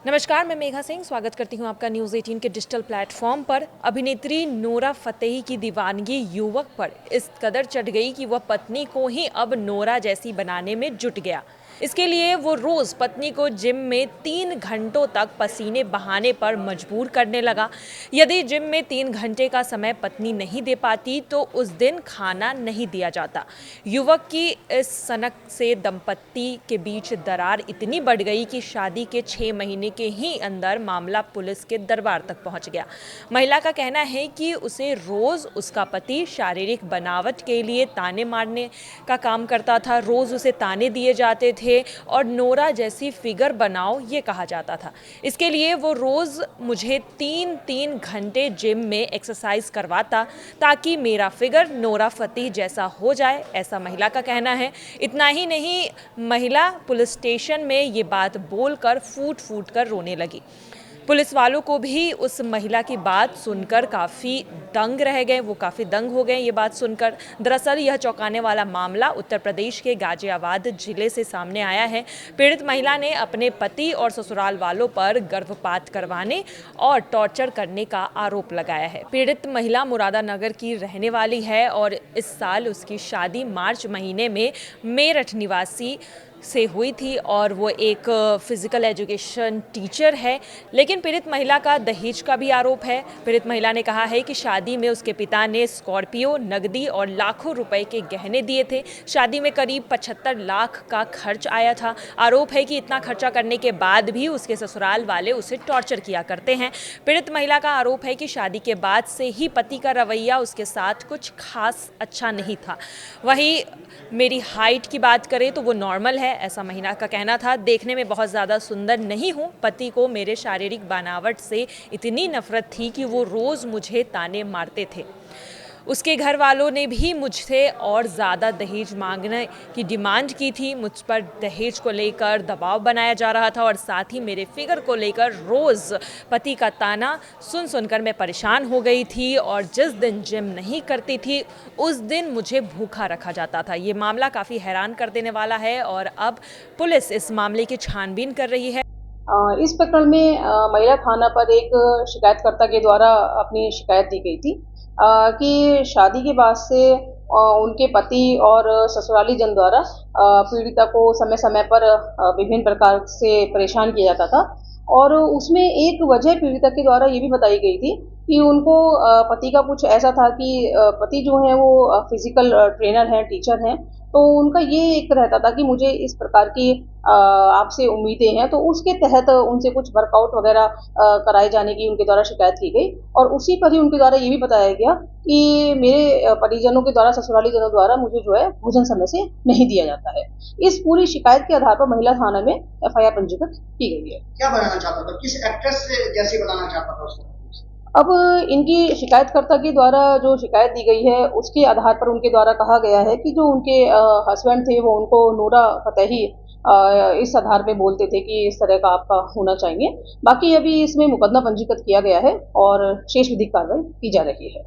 नमस्कार, मैं मेघा सिंह स्वागत करती हूं आपका न्यूज़ 18 के डिजिटल प्लेटफॉर्म पर। अभिनेत्री नोरा फतेही की दीवानगी युवक पर इस कदर चढ़ गई कि वह पत्नी को ही अब नोरा जैसी बनाने में जुट गया। इसके लिए वो रोज़ पत्नी को जिम में 3 घंटों तक पसीने बहाने पर मजबूर करने लगा। यदि जिम में 3 घंटे का समय पत्नी नहीं दे पाती तो उस दिन खाना नहीं दिया जाता। युवक की इस सनक से दंपत्ति के बीच दरार इतनी बढ़ गई कि शादी के 6 महीने के ही अंदर मामला पुलिस के दरबार तक पहुंच गया। महिला का कहना है कि उसे रोज उसका पति शारीरिक बनावट के लिए ताने मारने का काम करता था। रोज उसे ताने दिए जाते थे और नोरा जैसी फिगर बनाओ ये कहा जाता था। इसके लिए वो रोज मुझे 3-3 घंटे जिम में एक्सरसाइज करवाता ताकि मेरा फिगर नोरा फतेही जैसा हो जाए, ऐसा महिला का कहना है। इतना ही नहीं, महिला पुलिस स्टेशन में ये बात बोलकर फूट फूट कर रोने लगी। पुलिस वालों को भी उस महिला की बात सुनकर काफ़ी दंग रह गए, वो काफ़ी दंग हो गए ये बात सुनकर। दरअसल यह चौंकाने वाला मामला उत्तर प्रदेश के गाजियाबाद जिले से सामने आया है। पीड़ित महिला ने अपने पति और ससुराल वालों पर गर्भपात करवाने और टॉर्चर करने का आरोप लगाया है। पीड़ित महिला मुरादानगर की रहने वाली है और इस साल उसकी शादी मार्च महीने में मेरठ निवासी से हुई थी और वो एक फिजिकल एजुकेशन टीचर है। लेकिन पीड़ित महिला का दहेज का भी आरोप है। पीड़ित महिला ने कहा है कि शादी में उसके पिता ने स्कॉर्पियो, नकदी और लाखों रुपए के गहने दिए थे। शादी में करीब 75 लाख का खर्च आया था। आरोप है कि इतना खर्चा करने के बाद भी उसके ससुराल वाले उसे टॉर्चर किया करते हैं। पीड़ित महिला का आरोप है कि शादी के बाद से ही पति का रवैया उसके साथ कुछ खास अच्छा नहीं था। वहीं मेरी हाइट की बात करें तो वो नॉर्मल है, ऐसा महिला का कहना था। देखने में बहुत ज़्यादा सुंदर नहीं हूँ। पति को मेरे शारीरिक बनावट से इतनी नफरत थी कि वो रोज़ मुझे ताने मारते थे। उसके घर वालों ने भी मुझसे और ज़्यादा दहेज मांगने की डिमांड की थी। मुझ पर दहेज को लेकर दबाव बनाया जा रहा था और साथ ही मेरे फिगर को लेकर रोज़ पति का ताना सुन सुनकर मैं परेशान हो गई थी और जिस दिन जिम नहीं करती थी उस दिन मुझे भूखा रखा जाता था। ये मामला काफ़ी हैरान कर देने वाला है और अब पुलिस इस मामले की छानबीन कर रही है। इस प्रकरण में महिला थाना पर एक शिकायतकर्ता के द्वारा अपनी शिकायत दी गई थी कि शादी के बाद से उनके पति और ससुराली जन द्वारा पीड़िता को समय समय पर विभिन्न प्रकार से परेशान किया जाता था और उसमें एक वजह पीड़िता के द्वारा ये भी बताई गई थी कि उनको पति का कुछ ऐसा था कि पति जो है वो फिजिकल ट्रेनर हैं, टीचर हैं, तो उनका ये एक रहता था कि मुझे इस प्रकार की आपसे उम्मीदें हैं, तो उसके तहत उनसे कुछ वर्कआउट वगैरह कराए जाने की उनके द्वारा शिकायत की गई और उसी पर ही उनके द्वारा ये भी बताया गया कि मेरे परिजनों के द्वारा, ससुराली जनों द्वारा मुझे जो है भोजन समय से नहीं दिया जाता है। इस पूरी शिकायत के आधार पर महिला थाना में एफआईआर पंजीकृत की गई है। क्या बनाना चाहता था? किस एक्ट्रेस से जैसी बनाना चाहता था उसको? अब इनकी शिकायतकर्ता के द्वारा जो शिकायत दी गई है उसके आधार पर उनके द्वारा कहा गया है कि जो उनके हस्बैंड थे वो उनको नोरा फतेही इस आधार पे बोलते थे कि इस तरह का आपका होना चाहिए। बाकी अभी इसमें मुकदमा पंजीकृत किया गया है और शेष विधिक कार्रवाई की जा रही है।